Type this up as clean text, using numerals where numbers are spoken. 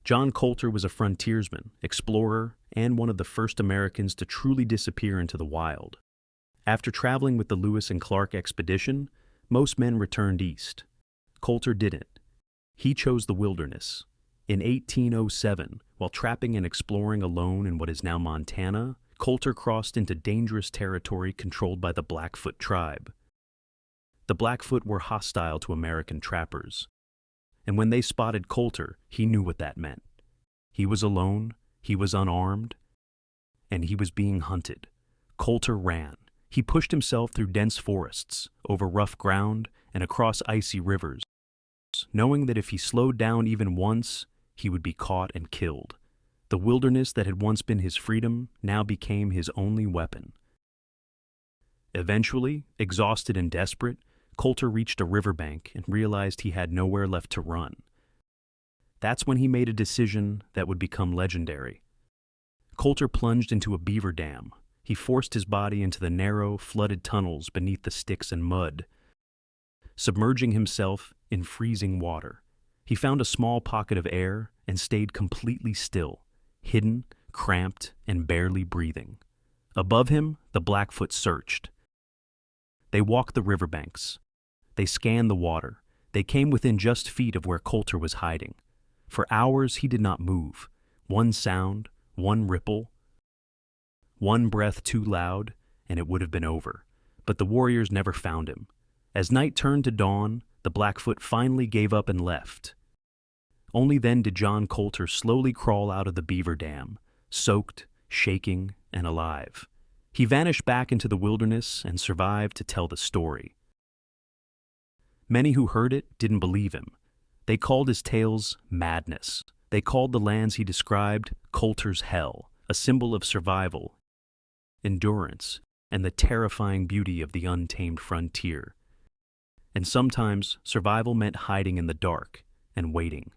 John Coulter was a frontiersman, explorer, and one of the first Americans to truly disappear into the wild. After traveling with the Lewis and Clark expedition, most men returned east. Coulter didn't. He chose the wilderness. In 1807, while trapping and exploring alone in what is now Montana, Coulter crossed into dangerous territory controlled by the Blackfoot tribe. The Blackfoot were hostile to American trappers, and when they spotted Coulter, he knew what that meant. He was alone, he was unarmed, and he was being hunted. Coulter ran. He pushed himself through dense forests, over rough ground, and across icy rivers, knowing that if he slowed down even once, he would be caught and killed. The wilderness that had once been his freedom now became his only weapon. Eventually, exhausted and desperate, Coulter reached a riverbank and realized he had nowhere left to run. That's when he made a decision that would become legendary. Coulter plunged into a beaver dam. He forced his body into the narrow, flooded tunnels beneath the sticks and mud, submerging himself in freezing water. He found a small pocket of air and stayed completely still, hidden, cramped, and barely breathing. Above him, the Blackfoot searched. They walked the riverbanks. They scanned the water. They came within just feet of where Coulter was hiding. For hours he did not move. One sound, one ripple, one breath too loud, and it would have been over. But the warriors never found him. As night turned to dawn, the Blackfoot finally gave up and left. Only then did John Coulter slowly crawl out of the beaver dam, soaked, shaking, and alive. He vanished back into the wilderness and survived to tell the story. Many who heard it didn't believe him. They called his tales madness. They called the lands he described Coulter's hell, a symbol of survival, endurance, and the terrifying beauty of the untamed frontier. And sometimes survival meant hiding in the dark and waiting.